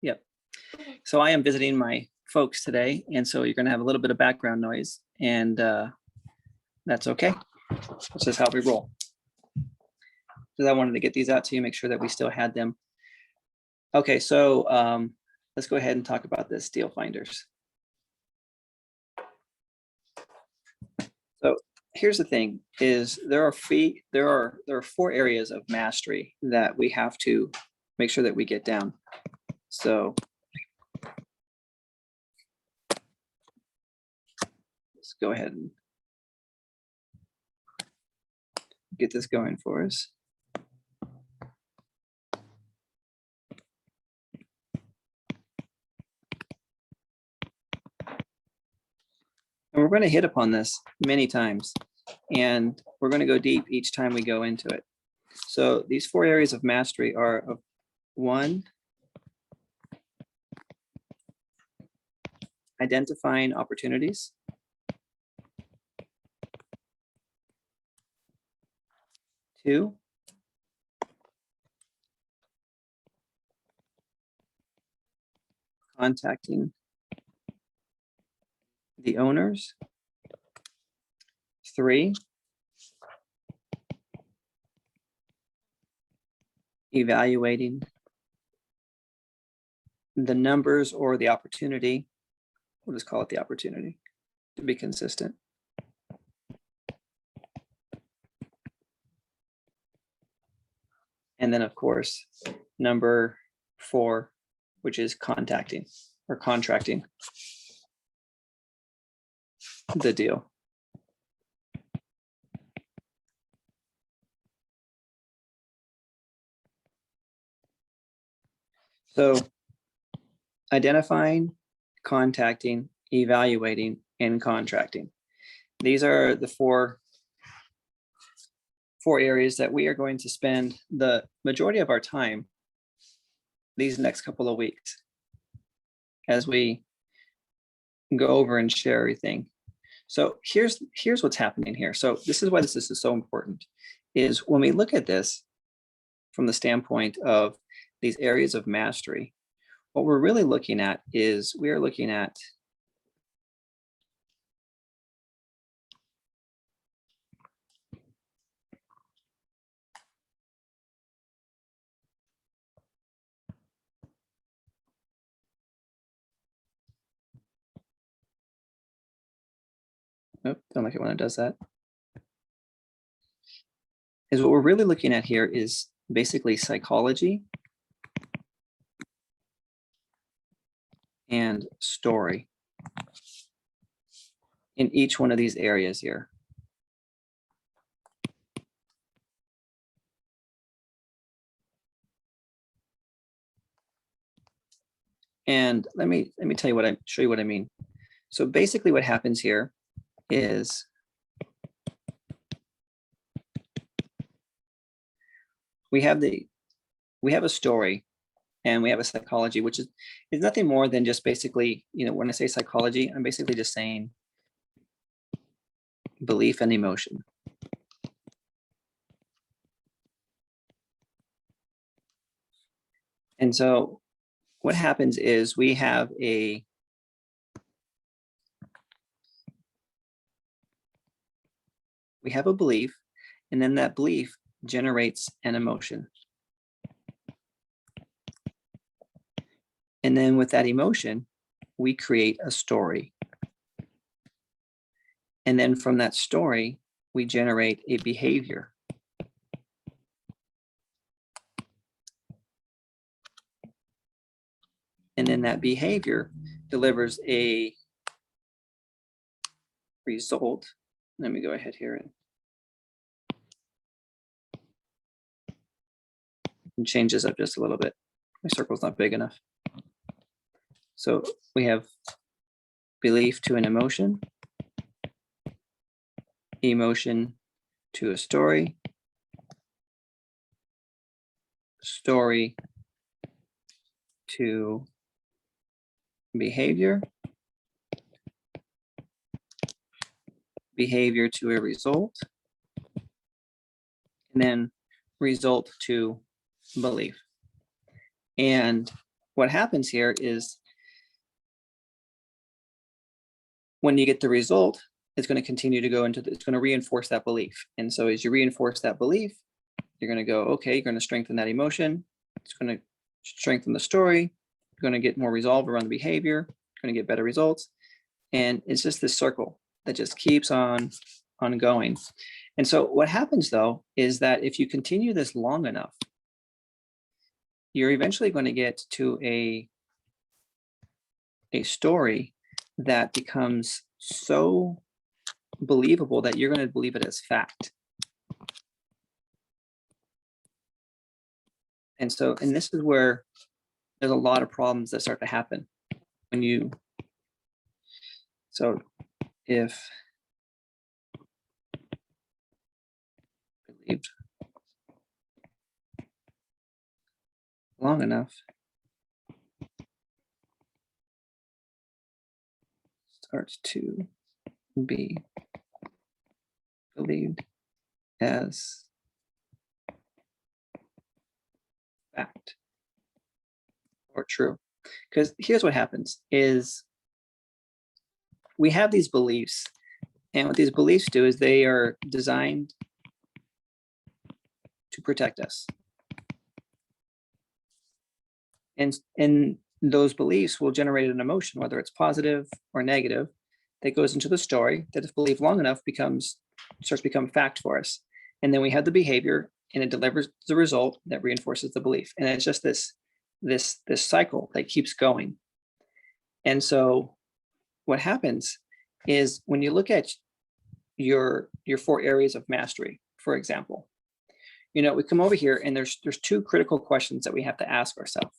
Yep. So I am visiting my folks today, and so you're going to have a little bit of background noise, and that's okay. That's just how we roll. Because I wanted to get these out to you, make sure that we still had them. Okay, so let's go ahead and talk about this deal finders. So here's the thing: is there are 4 areas of mastery that we have to make sure that we get down. So let's go ahead and get this going for us. And we're going to hit upon this many times, and we're going to go deep each time we go into it. So these 4 areas of mastery are 1, identifying opportunities. 2, contacting the owners. 3, evaluating the numbers or the opportunity. We'll just call it the opportunity to be consistent. And then, of course, number 4, which is contacting or contracting the deal. So identifying, contacting, evaluating, and contracting. These are the four areas that we are going to spend the majority of our time these next couple of weeks as we go over and share everything. So here's what's happening here. So this is why this is so important, is when we look at this from the standpoint of these areas of mastery, what we're really looking at is we are looking at nope, don't like it when it does that. Is what we're really looking at here is basically psychology and story in each one of these areas here. And let me tell you show you what I mean. So basically what happens here is we have a story and we have a psychology, which is nothing more than just basically, when I say psychology, I'm basically just saying belief and emotion. And so what happens is we have a belief, and then that belief generates an emotion. And then with that emotion, we create a story. And then from that story, we generate a behavior. And then that behavior delivers a result. Let me go ahead here and change this up just a little bit. My circle's not big enough. So we have belief to an emotion, emotion to a story, story to behavior, behavior to a result, and then result to belief. And what happens here is when you get the result, it's going to continue to go into, it's going to reinforce that belief. And so as you reinforce that belief, you're going to go, okay, you're going to strengthen that emotion. It's going to strengthen the story. You're going to get more resolve around the behavior. You're going to get better results. And it's just this circle that just keeps on going. And so what happens though, is that if you continue this long enough, you're eventually going to get to a story that becomes so believable that you're going to believe it as fact. And so, and this is where there's a lot of problems that start to happen when you, so if believed long enough, starts to be believed as fact or true. Because here's what happens is we have these beliefs, and what these beliefs do is they are designed to protect us. And those beliefs will generate an emotion, whether it's positive or negative, that goes into the story that if believed long enough starts to become fact for us. And then we have the behavior and it delivers the result that reinforces the belief. And it's just this cycle that keeps going. And so what happens is when you look at your 4 areas of mastery, for example, we come over here and there's 2 critical questions that we have to ask ourselves.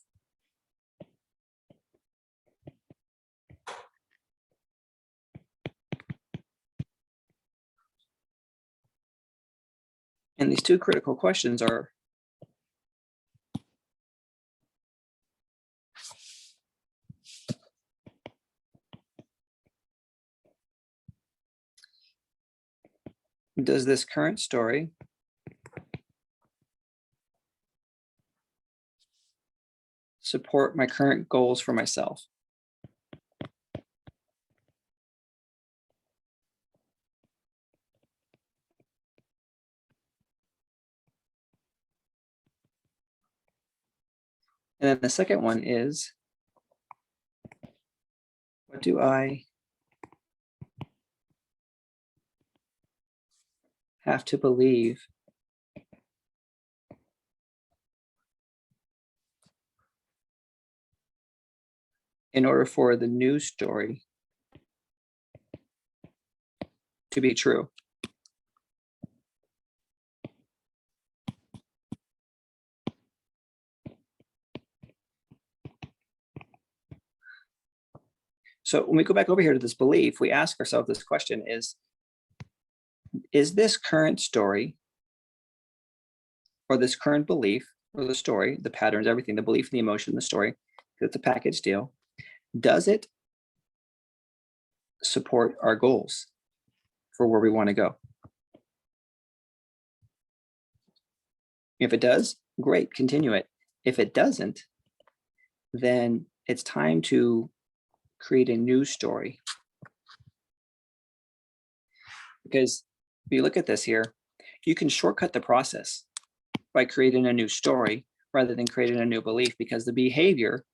And these 2 critical questions are, does this current story support my current goals for myself? And then the second one is, what do I have to believe in order for the new story to be true? So when we go back over here to this belief, we ask ourselves this question is this current story or this current belief or the story, the patterns, everything, the belief, the emotion, the story, it's a package deal, does it support our goals for where we want to go? If it does, great, continue it. If it doesn't, then it's time to create a new story. Because if you look at this here, you can shortcut the process by creating a new story rather than creating a new belief, because the behavior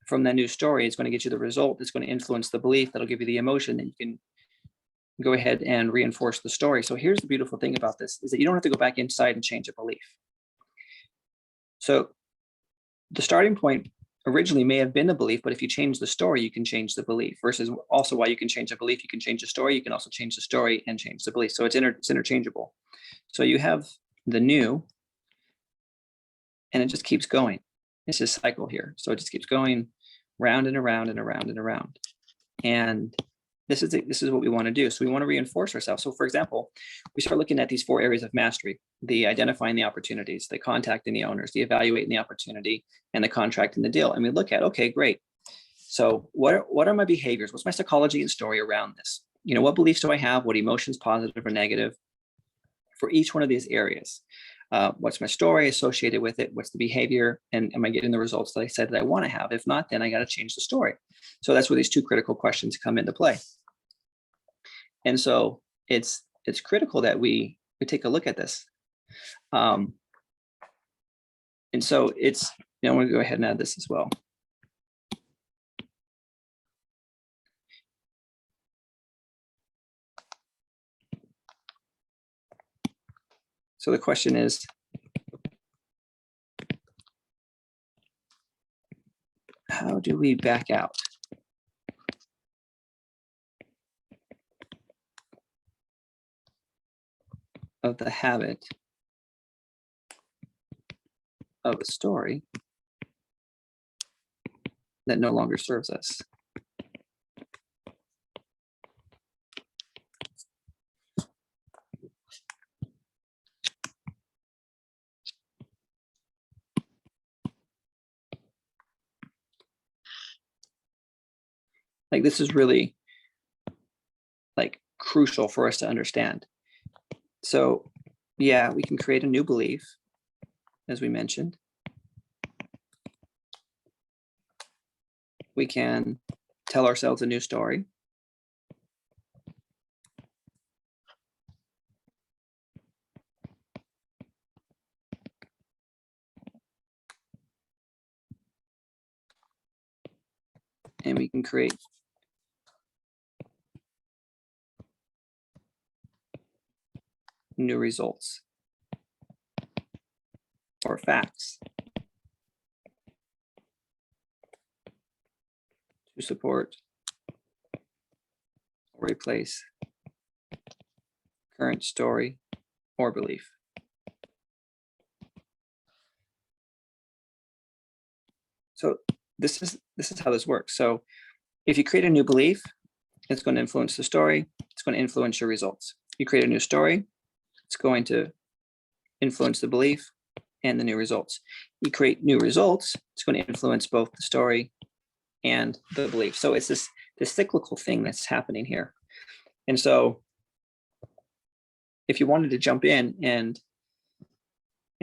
from that new story is going to get you the result that's going to influence the belief that'll give you the emotion, and you can go ahead and reinforce the story. So here's the beautiful thing about this is that you don't have to go back inside and change a belief. So the starting point originally may have been a belief, but if you change the story, you can change the belief. Versus also why you can change a belief, you can change the story. You can also change the story and change the belief. So it's interchangeable. So you have the new, and it just keeps going. It's this cycle here. So it just keeps going round and around and around and around. And this is what we want to do. So we want to reinforce ourselves. So for example, we start looking at these 4 areas of mastery: the identifying the opportunities, the contacting the owners, the evaluating the opportunity, and the contracting the deal. And we look at, okay, great. So what are my behaviors? What's my psychology and story around this? What beliefs do I have? What emotions, positive or negative, for each one of these areas? What's my story associated with it? What's the behavior? And am I getting the results that I said that I want to have? If not, then I got to change the story. So that's where these two critical questions come into play. And so it's critical that we take a look at this. And so it's, I'm going to go ahead and add this as well. So the question is, how do we back out of the habit of a story that no longer serves us? Like, this is really like crucial for us to understand. So yeah, we can create a new belief, as we mentioned. We can tell ourselves a new story. And we can create new results or facts to support or replace current story or belief. So this is how this works. So if you create a new belief, it's going to influence the story. It's going to influence your results. You create a new story, it's going to influence the belief and the new results. You create new results, it's going to influence both the story and the belief. So it's this cyclical thing that's happening here. And so if you wanted to jump in and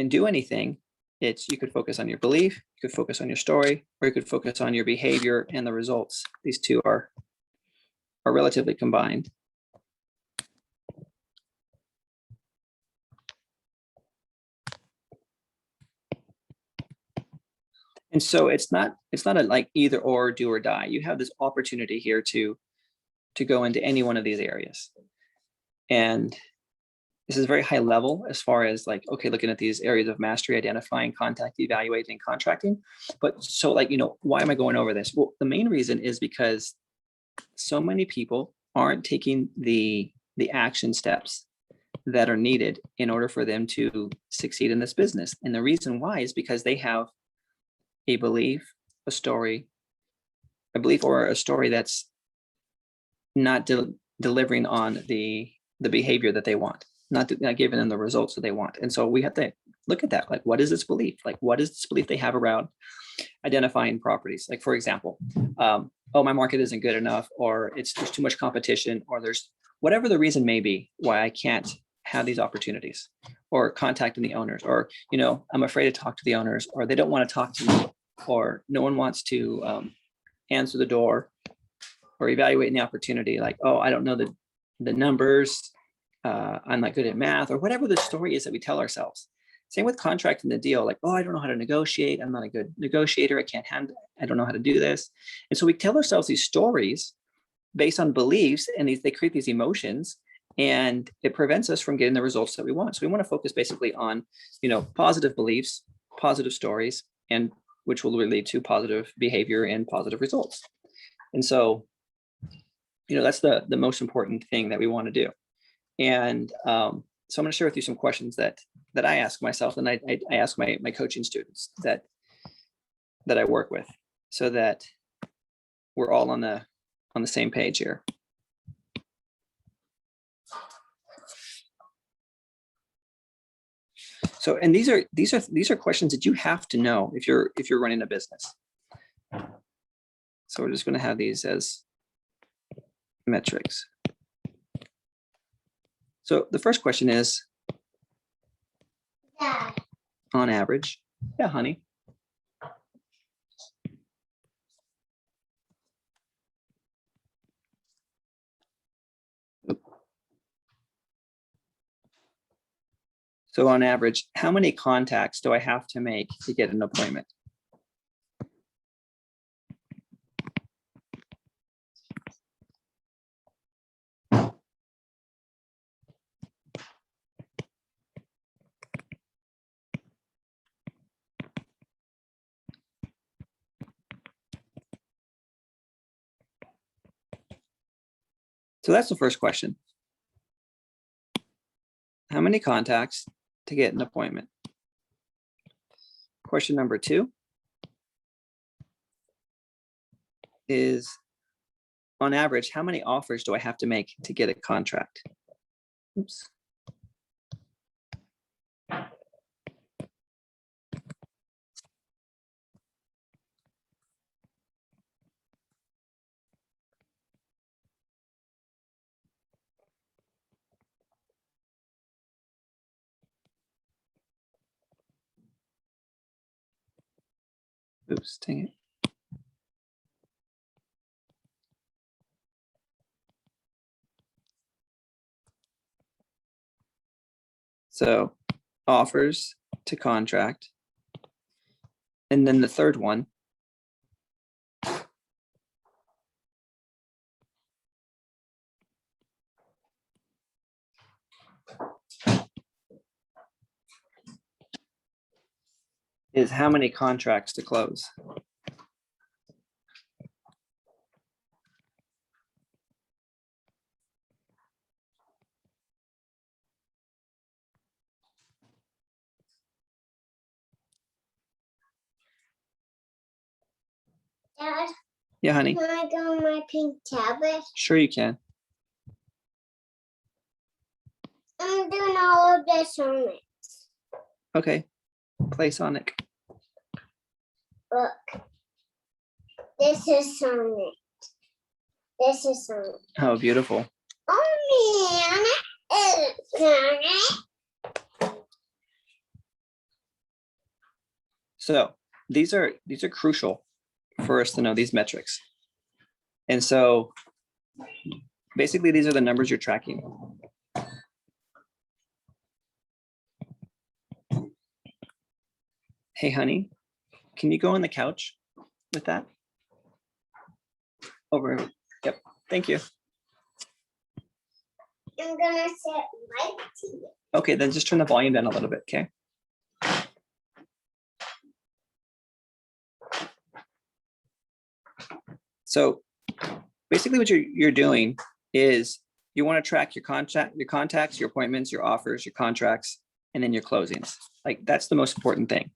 do anything, you could focus on your belief, you could focus on your story, or you could focus on your behavior and the results. These two are relatively combined. And so it's not a like either or, do or die. You have this opportunity here to go into any one of these areas. And this is very high level as far as like, okay, looking at these areas of mastery, identifying, contact, evaluating, contracting. But so like, why am I going over this? Well, the main reason is because so many people aren't taking the action steps that are needed in order for them to succeed in this business. And the reason why is because they have a belief, a belief or a story that's not delivering on the behavior that they want, not giving them the results that they want. And so we have to look at that. Like, what is this belief? Like, what is this belief they have around identifying properties? Like, for example, oh, my market isn't good enough, or there's too much competition, or there's whatever the reason may be why I can't have these opportunities, or contacting the owners, or, I'm afraid to talk to the owners, or they don't want to talk to me, or no one wants to answer the door, or evaluating the opportunity. Like, oh, I don't know the numbers. I'm not good at math, or whatever the story is that we tell ourselves. Same with contracting the deal. Like, oh, I don't know how to negotiate. I'm not a good negotiator. I don't know how to do this. And so we tell ourselves these stories based on beliefs, and they create these emotions, and it prevents us from getting the results that we want. So we want to focus basically on, positive beliefs, positive stories, and which will lead to positive behavior and positive results. And so, that's the most important thing that we want to do. And so I'm going to share with you some questions that I ask myself, and I ask my coaching students that I work with, so that we're all on the same page here. So, and these are questions that you have to know if you're running a business. So we're just going to have these as metrics. So the first question is, On average. Yeah, honey. So on average, how many contacts do I have to make to get an appointment? So that's the first question. How many contacts to get an appointment? Question number 2 is, on average, how many offers do I have to make to get a contract? Oops. Oops, dang it. So offers to contract. And then the third one is how many contracts to close. Dad, Yeah, honey. can I go on my pink tablet? Sure you can. I'm doing all of this on it. Okay. Play Sonic. Look. This is Sonic. This is Sonic. Oh, beautiful. Oh man, it's Sonic. So these are crucial for us to know, these metrics. And so basically these are the numbers you're tracking. Hey, honey, can you go on the couch with that? Over. Yep. Thank you. I'm gonna set light to you. Okay, then just turn the volume down a little bit, okay? So basically what you're doing is you want to track your contacts, your appointments, your offers, your contracts, and then your closings. Like that's the most important thing.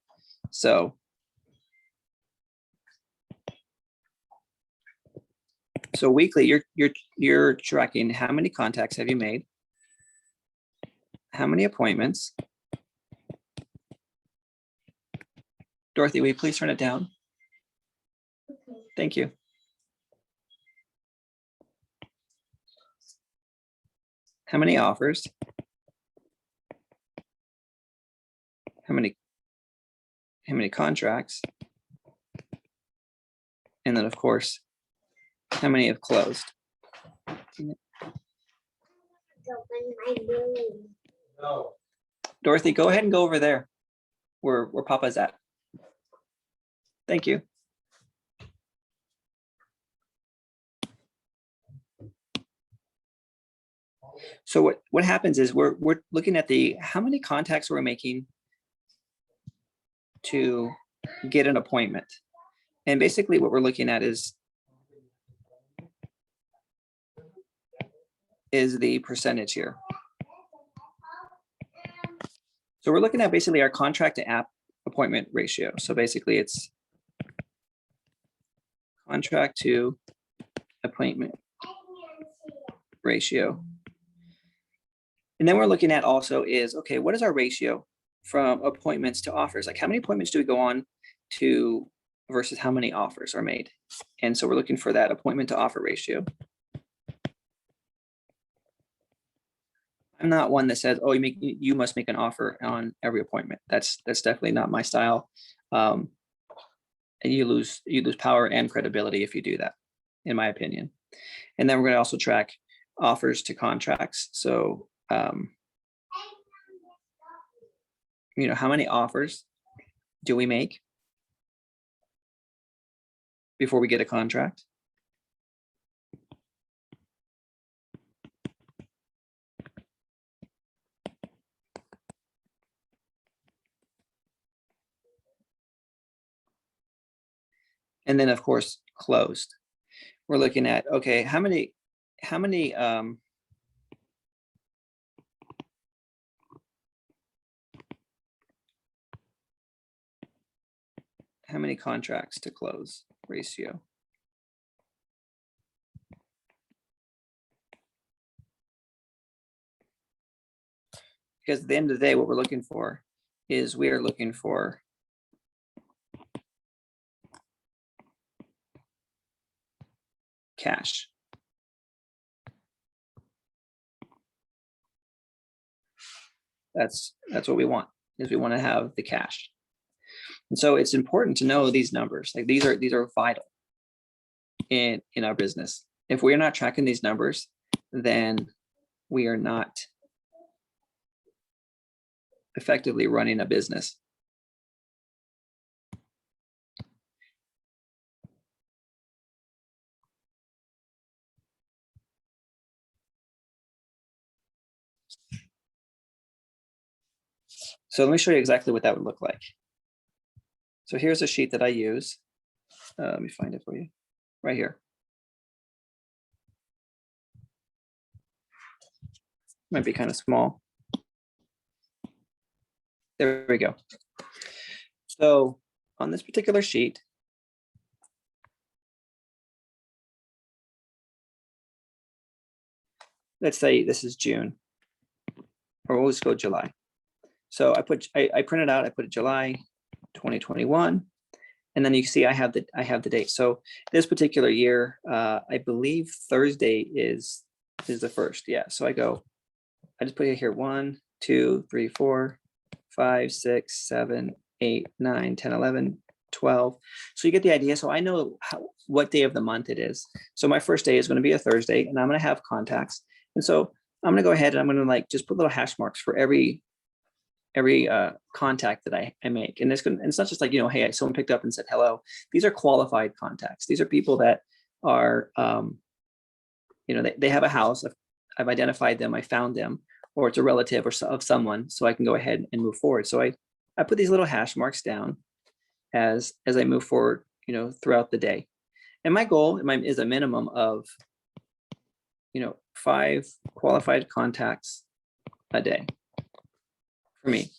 So weekly, you're tracking how many contacts have you made, how many appointments. Dorothy, will you please turn it down? Okay. Thank you. How many offers? How many contracts? And then of course, how many have closed? Go in my room. No. Dorothy, go ahead and go over there where Papa's at. Thank you. So what happens is we're looking at how many contacts we're making to get an appointment. And basically what we're looking at is the percentage here. So we're looking at basically our contract to app appointment ratio. So basically it's contract to appointment ratio. And then we're looking at also is, okay, what is our ratio from appointments to offers? Like how many appointments do we go on to versus how many offers are made? And so we're looking for that appointment to offer ratio. I'm not one that says, oh, you must make an offer on every appointment. That's definitely not my style. And you lose power and credibility if you do that, in my opinion. And then we're going to also track offers to contracts. So, how many offers do we make before we get a contract? And then of course, closed. We're looking at, okay, how many contracts to close ratio? Because at the end of the day, what we're looking for is we are looking for cash. That's what we want, is we want to have the cash. And so it's important to know these numbers. Like these are vital in our business. If we're not tracking these numbers, then we are not effectively running a business. So let me show you exactly what that would look like. So here's a sheet that I use. Let me find it for you right here. Might be kind of small. There we go. So on this particular sheet, let's say this is June, or we'll just go July. So I printed out, I put July 2021, and then you can see I have the date. So this particular year, I believe Thursday is the first. Yeah. So I just put it here 1, 2, 3, 4, 5, 6, 7, 8, 9, 10, 11, 12. So you get the idea. So I know what day of the month it is. So my first day is going to be a Thursday, and I'm going to have contacts. And so I'm going to go ahead and I'm going to just put little hash marks for every contact that I make. And it's not just like, hey, someone picked up and said hello. These are qualified contacts. These are people that are, they have a house. I've identified them. I found them, or it's a relative of someone, so I can go ahead and move forward. So I put these little hash marks down as I move forward, throughout the day. And my goal is a minimum of, 5 qualified contacts a day for me,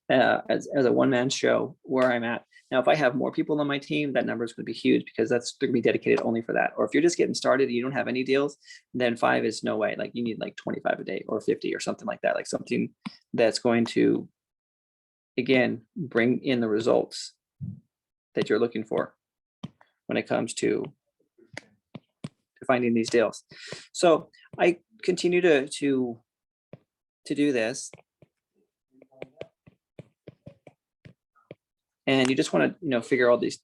as a one-man show where I'm at. Now, if I have more people on my team, that number is going to be huge, because that's going to be dedicated only for that. Or if you're just getting started and you don't have any deals, then 5 is no way. Like you need like 25 a day or 50 or something like that, like something that's going to, again, bring in the results that you're looking for when it comes to finding these deals. So I continue to do this. And you just want to, figure all these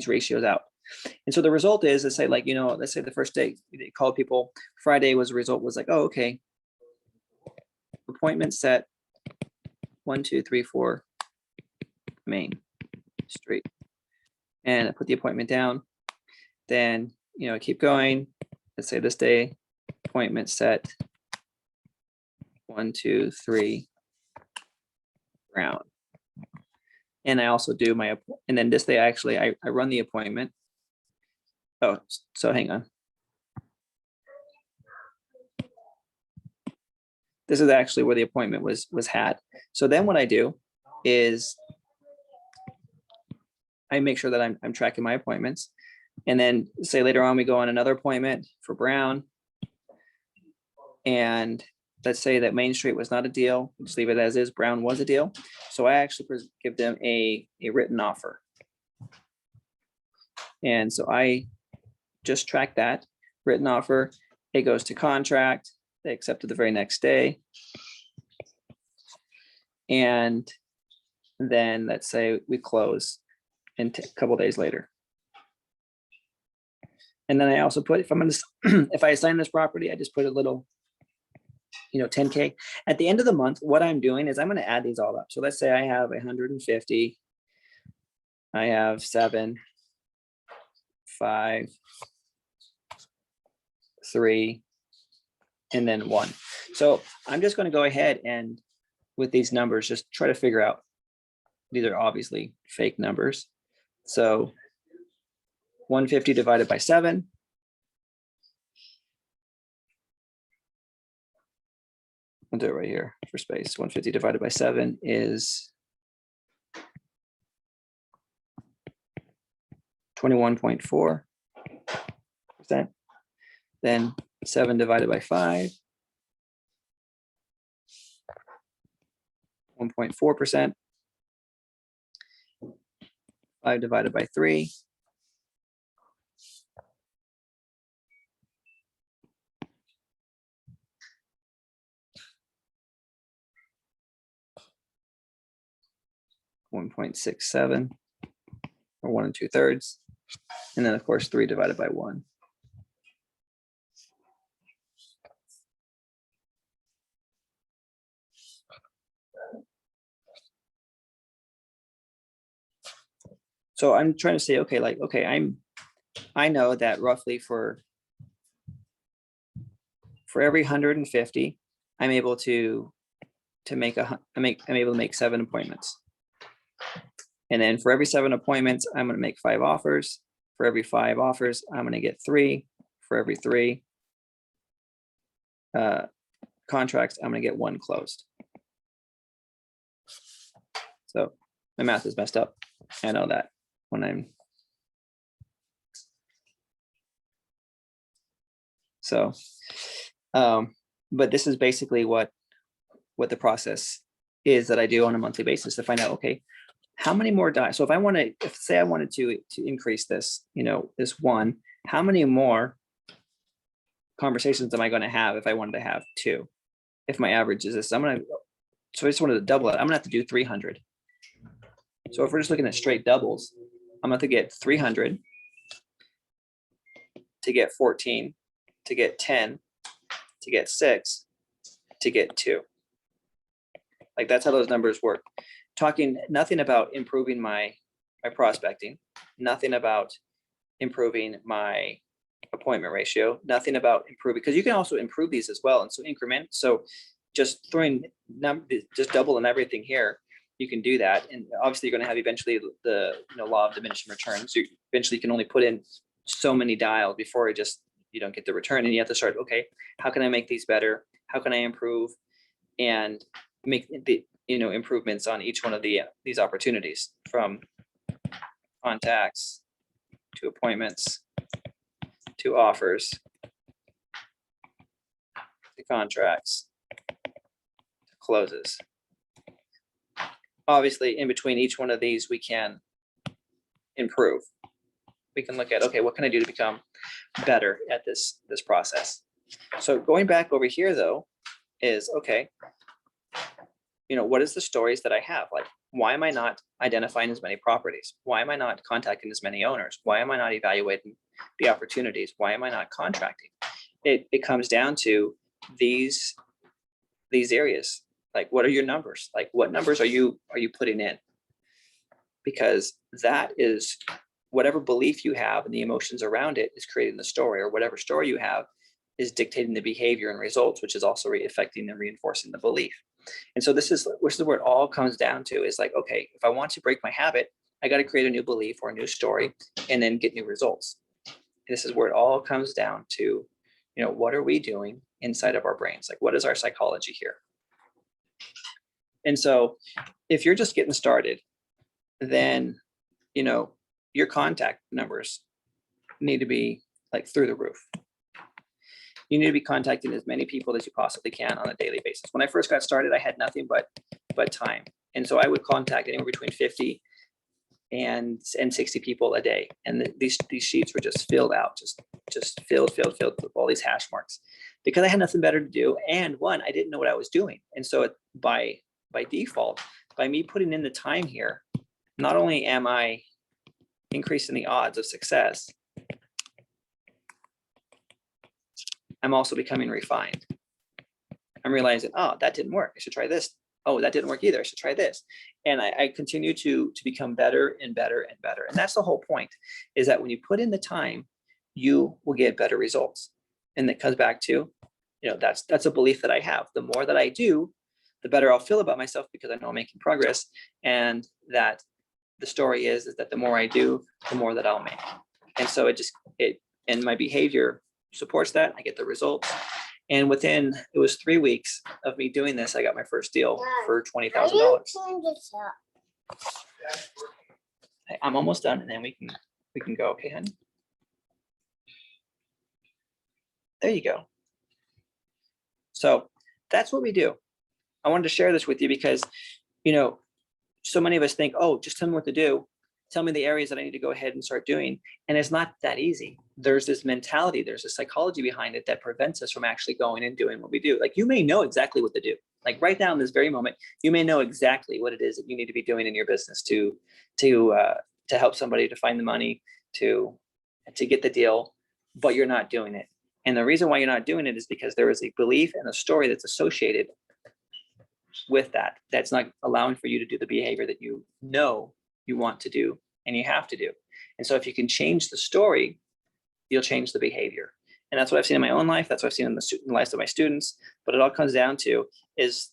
ratios out. And so the result is, let's say the first day they called people, Friday the result was like, oh, okay, appointment set 1, 2, 3, 4 Main Street. And I put the appointment down. Then, keep going. Let's say this day, appointment set 1, 2, 3 Brown. And I also do and then this day, actually, I run the appointment. Oh, so hang on. This is actually where the appointment was had. So then what I do is I make sure that I'm tracking my appointments. And then say later on, we go on another appointment for Brown. And let's say that Main Street was not a deal. Just leave it as is. Brown was a deal. So I actually give them a written offer. And so I just track that written offer. It goes to contract. They accepted the very next day. And then let's say we close a couple days later. And then I also put, if I'm going to, if I assign this property, I just put a little, 10K. At the end of the month, what I'm doing is I'm going to add these all up. So let's say I have 150. I have 7, 5, 3, and then 1. So I'm just going to go ahead and with these numbers, just try to figure out, these are obviously fake numbers. So 150 divided by 7. I'll do it right here for space. 150 divided by 7 is 21.4%. Then 7 divided by 5, 1.4%. 5 divided by 3, 1.67, or 1 2/3. And then of course 3 divided by 1. So I'm trying to say, okay, I know that roughly for every 150, I'm able to make I'm able to make 7 appointments. And then for every 7 appointments, I'm going to make 5 offers. For every 5 offers, I'm going to get 3. For every 3 contracts, I'm going to get 1 closed. So my math is messed up. I know that when I'm. So, but this is basically what the process is that I do on a monthly basis to find out, okay, how many more dials? So if I want to, say I wanted to increase this, this 1, how many more conversations am I going to have if I wanted to have 2? If my average is this, so I just wanted to double it. I'm gonna have to do 300. So if we're just looking at straight doubles, I'm going to get 300 to get 14, to get 10, to get 6, to get 2. Like that's how those numbers work. Talking nothing about improving my prospecting, nothing about improving my appointment ratio, nothing about improving, because you can also improve these as well. And so increment, so just throwing just doubling everything here, you can do that. And obviously you're going to have eventually the law of diminishing returns. So eventually you can only put in so many dials before you don't get the return. And you have to start, okay, how can I make these better? How can I improve and make the improvements on each one of these opportunities, from contacts to appointments to offers to contracts to closes. Obviously, in between each one of these, we can improve. We can look at, okay, what can I do to become better at this process? So going back over here though, is okay, what is the stories that I have? Like, why am I not identifying as many properties? Why am I not contacting as many owners? Why am I not evaluating the opportunities? Why am I not contracting? It comes down to these areas. Like, what are your numbers? Like, what numbers are you putting in? Because that is whatever belief you have and the emotions around it is creating the story, or whatever story you have is dictating the behavior and results, which is also affecting and reinforcing the belief. And so this is where it all comes down to, is like, okay, if I want to break my habit, I got to create a new belief or a new story and then get new results. And this is where it all comes down to, what are we doing inside of our brains? Like, what is our psychology here? And so if you're just getting started, then, your contact numbers need to be like through the roof. You need to be contacting as many people as you possibly can on a daily basis. When I first got started, I had nothing but time. And so I would contact anywhere between 50 and 60 people a day. And these sheets were just filled out, just filled with all these hash marks. because I had nothing better to do. And one, I didn't know what I was doing. And so by default, by me putting in the time here, not only am I increasing the odds of success, I'm also becoming refined. I'm realizing, oh, that didn't work. I should try this. Oh, that didn't work either. I should try this. And I continue to become better and better and better. And that's the whole point, is that when you put in the time, you will get better results. And that comes back to, that's a belief that I have. The more that I do, the better I'll feel about myself, because I know I'm making progress. And that the story is that the more I do, the more that I'll make. And so and my behavior supports that. I get the results. And it was 3 weeks of me doing this, I got my first deal for $20,000. How do you turn this up? I'm almost done, and then we can go. Okay, honey. There you go. So that's what we do. I wanted to share this with you because, so many of us think, oh, just tell me what to do. Tell me the areas that I need to go ahead and start doing. And it's not that easy. There's this mentality, there's a psychology behind it that prevents us from actually going and doing what we do. Like, you may know exactly what to do. Like right now in this very moment, you may know exactly what it is that you need to be doing in your business to help somebody, to find the money, to get the deal, but you're not doing it. And the reason why you're not doing it is because there is a belief and a story that's associated with that, that's not allowing for you to do the behavior that you know you want to do and you have to do. And so if you can change the story, you'll change the behavior. And that's what I've seen in my own life. That's what I've seen in the lives of my students. But it all comes down to is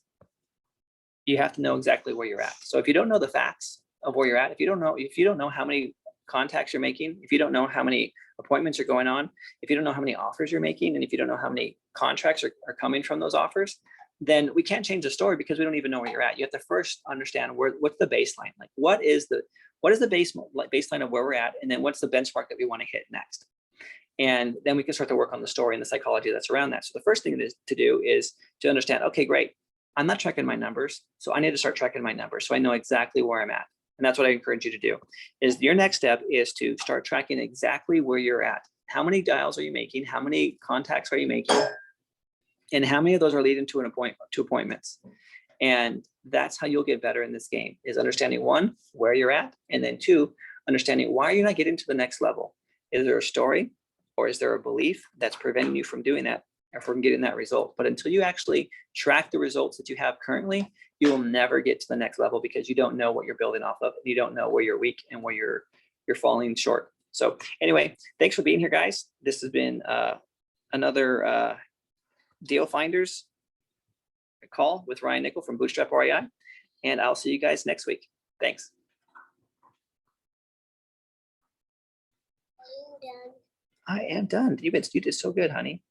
you have to know exactly where you're at. So if you don't know the facts of where you're at, if you don't know how many contacts you're making, if you don't know how many appointments are going on, if you don't know how many offers you're making, and if you don't know how many contracts are coming from those offers, then we can't change the story, because we don't even know where you're at. You have to first understand what's the baseline, like what is the baseline of where we're at, and then what's the benchmark that we want to hit next. And then we can start to work on the story and the psychology that's around that. So the first thing to do is to understand, okay, great, I'm not tracking my numbers, so I need to start tracking my numbers so I know exactly where I'm at. And that's what I encourage you to do. Is your next step is to start tracking exactly where you're at. How many dials are you making? How many contacts are you making? And how many of those are leading to appointments? And that's how you'll get better in this game, is understanding, one, where you're at, and then two, understanding why you're not getting to the next level. Is there a story, or is there a belief that's preventing you from doing that or from getting that result? But until you actually track the results that you have currently, you will never get to the next level, because you don't know what you're building off of. You don't know where you're weak and where you're falling short. So anyway, thanks for being here, guys. This has been another Deal Finders call with Ryan Nickel from Bootstrap REI, and I'll see you guys next week. Thanks. I am done. You did so good, honey.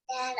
Dad,